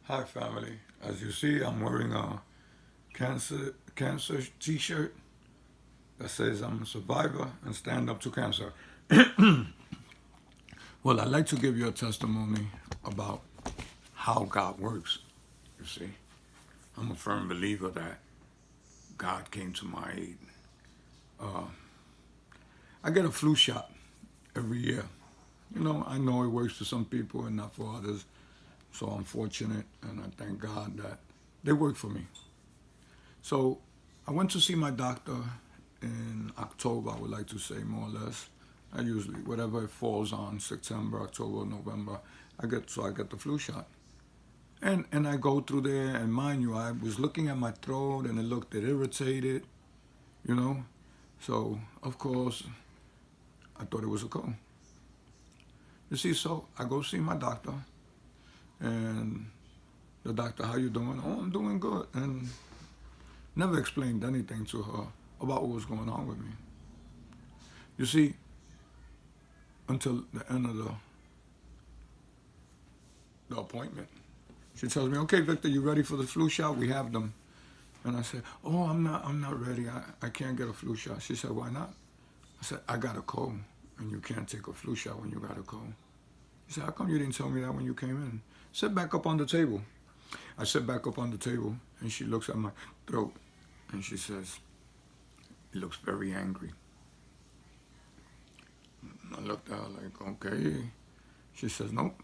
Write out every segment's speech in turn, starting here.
Hi, family. As you see, I'm wearing a cancer T-shirt that says I'm a survivor and stand up to cancer. Well, I'd like to give you a testimony about how God works. You see, I'm a firm believer that God came to my aid. I get a flu shot every year. I know it works for some people and not for others. So I'm fortunate, and I thank God that they work for me. So I went to see my doctor in October, I would like to say, more or less. I usually, whatever it falls on, September, October, November, I get the flu shot. And I go through there, and mind you, I was looking at my throat, and it irritated, you know. So, of course, I thought it was a cold. You see, so I go see my doctor, and the doctor, how you doing? Oh, I'm doing good. And never explained anything to her about what was going on with me. You see, until the end of the appointment, she tells me, "Okay, Victor, you ready for the flu shot? We have them." And I said, "Oh, I'm not ready. I can't get a flu shot." She said, "Why not?" I said, "I got a cold, and you can't take a flu shot when you got a cold." She said, "How come you didn't tell me that when you came in?" Sit back up on the table. I sit back up on the table, and she looks at my throat, and she says, "He looks very angry." I looked at her like, "Okay." She says, "Nope.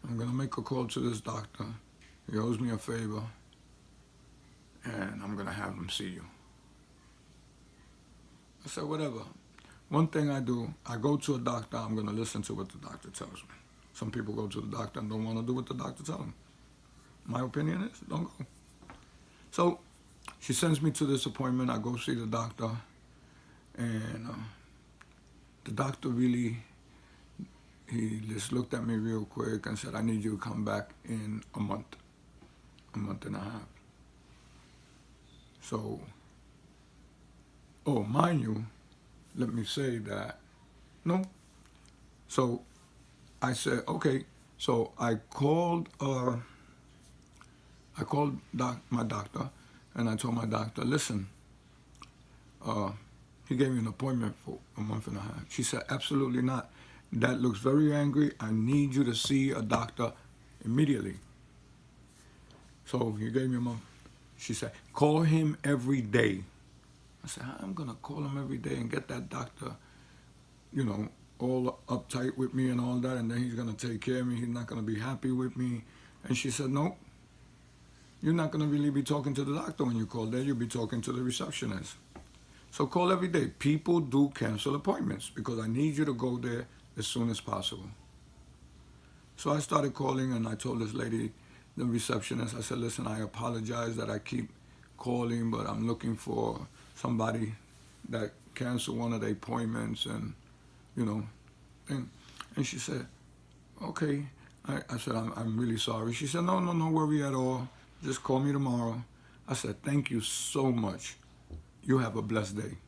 I'm going to make a call to this doctor. He owes me a favor, and I'm going to have him see you." I said, "Whatever. One thing I do, I go to a doctor, I'm going to listen to what the doctor tells me." Some people go to the doctor and don't want to do what the doctor tells them. My opinion is, don't go. So she sends me to this appointment. I go see the doctor, and the doctor really, he just looked at me real quick and said, "I need you to come back in a month and a half." So, oh, mind you, let me say that, no. So I said, "Okay." So I called my doctor, and I told my doctor, "Listen, he gave me an appointment for a month and a half." She said, "Absolutely not. That looks very angry. I need you to see a doctor immediately." So he gave me a month. She said, "Call him every day." I said, "How I'm gonna call him every day and get that doctor, you know, all uptight with me and all that, and then he's gonna take care of me. He's not gonna be happy with me." And she said, "No, you're not gonna really be talking to the doctor when you call there. You'll be talking to the receptionist. So call every day. People do cancel appointments because I need you to go there as soon as possible." So I started calling, and I told this lady, the receptionist, I said, "Listen, I apologize that I keep calling, but I'm looking for somebody that canceled one of the appointments, and, you know." And she said, "Okay." I said, I'm really sorry." She said, "No, no, no worry at all. Just call me tomorrow." I said, "Thank you so much. You have a blessed day."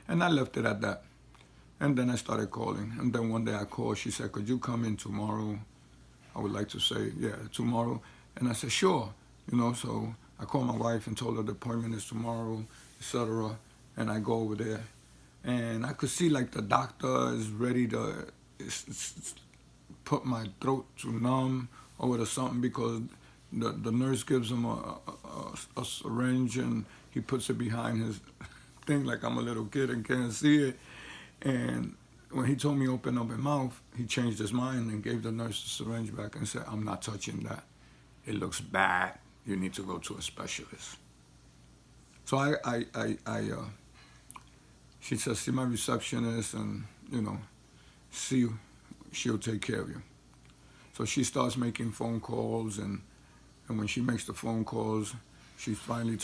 And I left it at that. And then I started calling. And then one day I called. She said, "Could you come in tomorrow?" I would like to say, "Yeah, tomorrow." And I said, "Sure." So I called my wife and told her the appointment is tomorrow, etc. And I go over there. And I could see like the doctor is ready to put my throat to numb or something, because the nurse gives him a syringe, and he puts it behind his thing like I'm a little kid and can't see it. And when he told me open up his mouth, he changed his mind and gave the nurse the syringe back and said, "I'm not touching that. It looks bad. You need to go to a specialist." So she says, "See my receptionist, and, see, she'll take care of you." So she starts making phone calls, and when she makes the phone calls, she's finally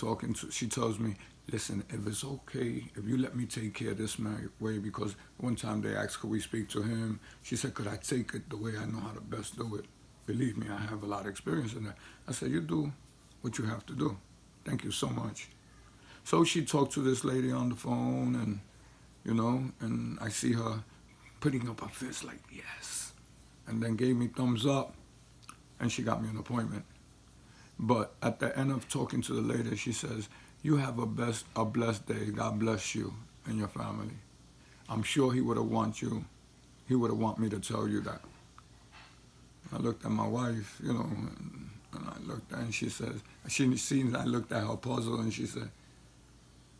she tells me, "Listen, if it's okay, if you let me take care of this my way," because one time they asked, "Could we speak to him?" She said, "Could I take it the way I know how to best do it? Believe me, I have a lot of experience in that." I said, "You do what you have to do. Thank you so much." So she talked to this lady on the phone, and I see her putting up her fist like, "Yes," and then gave me thumbs up. and she got me an appointment. But at the end of talking to the lady, she says, "You have a blessed day. God bless you and your family." I'm sure he would have want me to tell you that. I looked at my wife, and I looked at her, and she says, she seen I looked at her puzzle, and she said,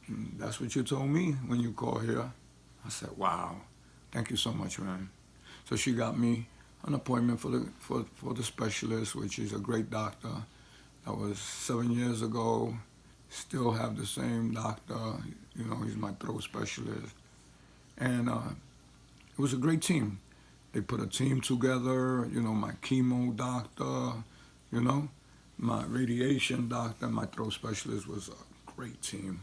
"That's what you told me when you called here." I said, "Wow, thank you so much, man." So she got me an appointment for the specialist, which is a great doctor. That was 7 years ago. Still have the same doctor. He's my throat specialist. And it was a great team. They put a team together, my chemo doctor, my radiation doctor, my throat specialist was a great team.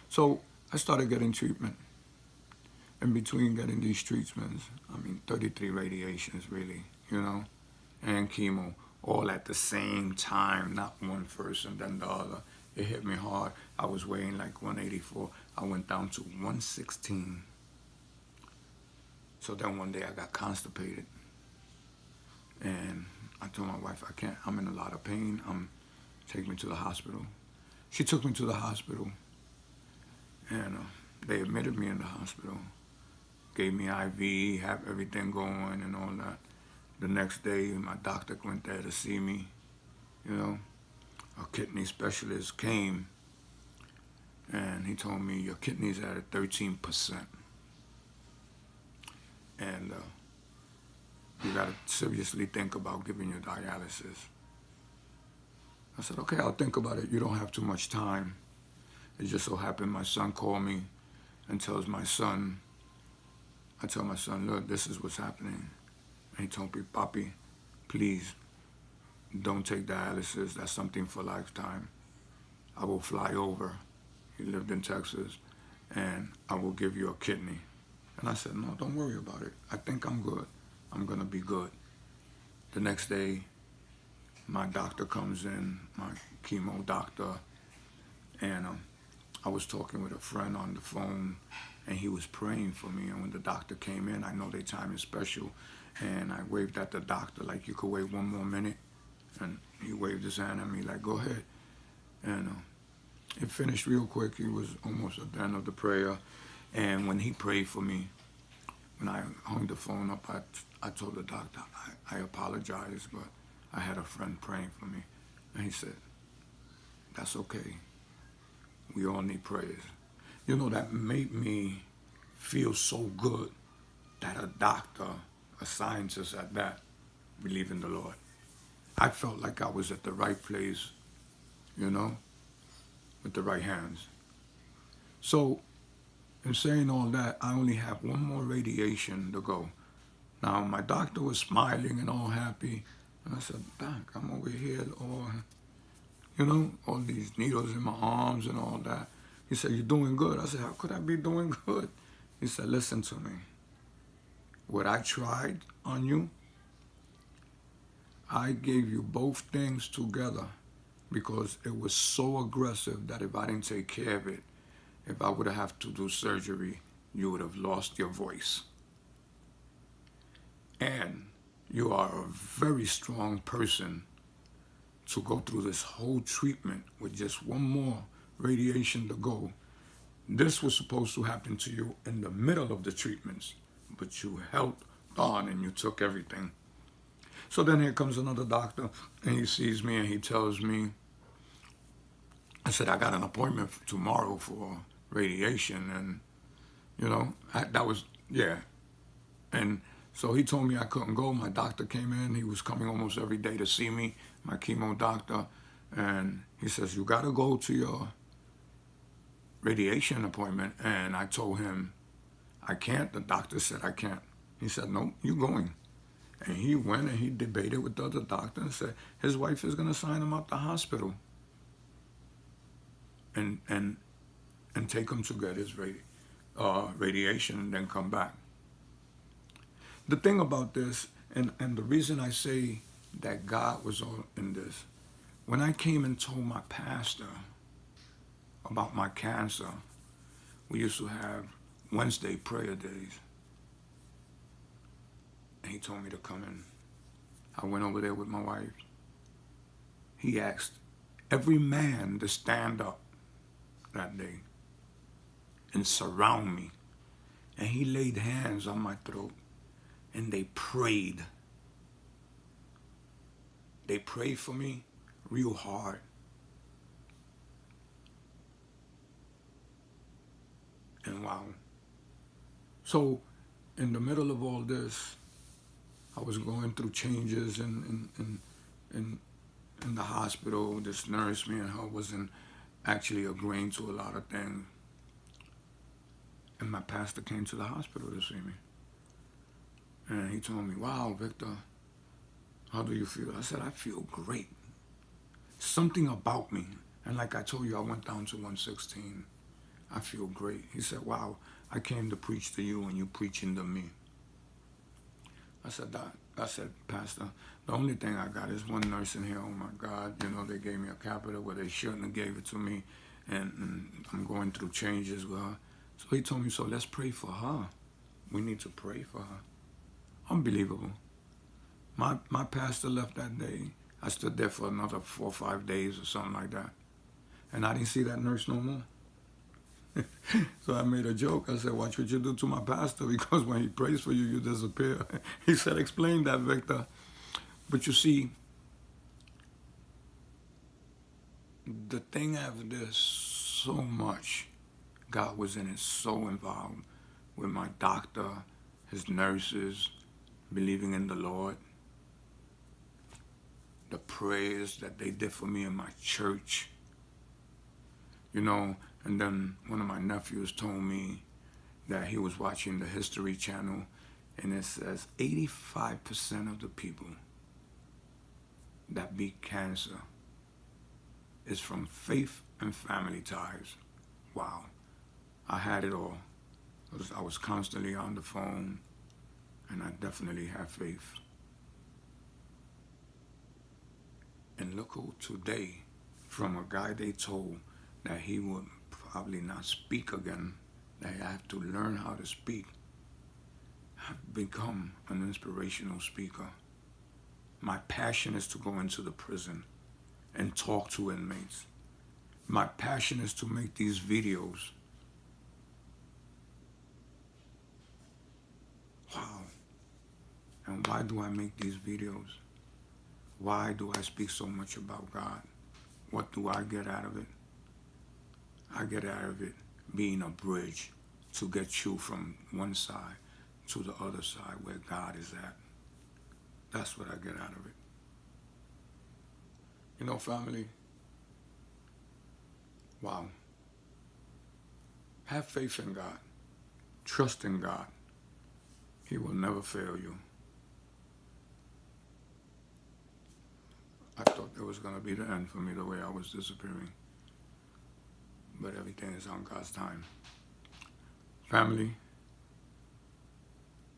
So I started getting treatment. In between getting these treatments, 33 radiations really, and chemo, all at the same time, not one first and then the other. It hit me hard. I was weighing like 184. I went down to 116. So then one day I got constipated. And I told my wife, I can't, I'm in a lot of pain. Take me to the hospital. She took me to the hospital. And they admitted me in the hospital. Gave me IV, have everything going and all that. The next day, my doctor went there to see me, A kidney specialist came, and he told me, your kidneys are at 13%. And you got to seriously think about giving you dialysis. I said, okay, I'll think about it. You don't have too much time. It just so happened my son called me and tells my son, I tell my son, look, this is what's happening. And he told me, Papi, please don't take dialysis. That's something for lifetime. I will fly over. He lived in Texas. And I will give you a kidney. And I said, no, don't worry about it. I think I'm good. I'm going to be good. The next day, my doctor comes in, my chemo doctor, and I was talking with a friend on the phone, and he was praying for me. And when the doctor came in, I know their time is special, and I waved at the doctor like, you could wait one more minute. And he waved his hand at me like, go ahead. And it finished real quick. He was almost at the end of the prayer. And when he prayed for me, when I hung the phone up, I told the doctor, I apologize, but I had a friend praying for me. And he said, that's okay. We all need prayers. That made me feel so good that a doctor, a scientist at that, believed in the Lord. I felt like I was at the right place, with the right hands. So, in saying all that, I only have one more radiation to go. Now, my doctor was smiling and all happy. And I said, Doc, I'm over here, all these needles in my arms and all that. He said, you're doing good. I said, how could I be doing good? He said, listen to me. What I tried on you, I gave you both things together because it was so aggressive that if I didn't take care of it, if I would have to do surgery, you would have lost your voice. And you are a very strong person to go through this whole treatment with just one more radiation to go. This was supposed to happen to you in the middle of the treatments, but you held on and you took everything. So then here comes another doctor, and he sees me and he tells me, I said, I got an appointment for tomorrow for radiation, and, that was, yeah. And so he told me I couldn't go. My doctor came in. He was coming almost every day to see me, my chemo doctor, and he says, you got to go to your radiation appointment. And I told him, I can't. The doctor said I can't. He said, no, you're going. And he went and he debated with the other doctor and said his wife is going to sign him up the hospital and take him to get his radiation and then come back. The thing about this, and the reason I say that God was all in this, when I came and told my pastor about my cancer, we used to have Wednesday prayer days. And he told me to come in. I I went over there with my wife. He asked every man to stand up that day and surround me. And he laid hands on my throat and they prayed. They prayed for me real hard. And wow. So in the middle of all this, I was going through changes in the hospital. This nurse, me and her, wasn't actually agreeing to a lot of things. And my pastor came to the hospital to see me. And he told me, wow, Victor, how do you feel? I said, I feel great. Something about me. And like I told you, I went down to 116. I feel great. He said, wow, I came to preach to you and you preaching to me. I said, Pastor, the only thing I got is one nurse in here. Oh my God, they gave me a catheter where they shouldn't have gave it to me. And I'm going through changes with her. So he told me, so let's pray for her. We need to pray for her. Unbelievable. My pastor left that day. I stood there for another 4 or 5 days or something like that. And I didn't see that nurse no more. So I made a joke. I said, watch what you do to my pastor, because when he prays for you, you disappear. He said, explain that, Victor. But you see, the thing after this, so much, God was in it, so involved with my doctor, his nurses, believing in the Lord, the prayers that they did for me in my church, and then one of my nephews told me that he was watching the History Channel, and it says 85% of the people that beat cancer is from faith and family ties. Wow. I had it all. I was constantly on the phone, and I definitely have faith. And look who today, from a guy they told that he would probably not speak again, that I have to learn how to speak, I've become an inspirational speaker. My passion is to go into the prison and talk to inmates. My passion is to make these videos. Wow. And why do I make these videos? Why do I speak so much about God? What do I get out of it? I get out of it being a bridge to get you from one side to the other side where God is at. That's what I get out of it. Family, wow. Have faith in God. Trust in God. He will never fail you. I thought that was going to be the end for me, the way I was disappearing. But everything is on God's time. Family,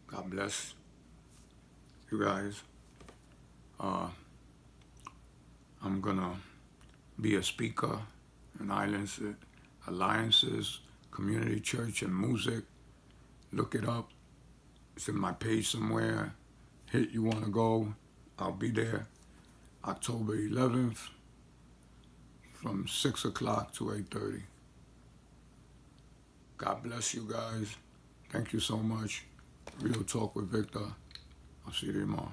God bless you guys. I'm going to be a speaker in Alliances, Community Church and Music. Look it up. It's in my page somewhere. Hit you want to go. I'll be there. October 11th from 6 o'clock to 8:30. God bless you guys. Thank you so much. Real Talk with Victor. I'll see you tomorrow.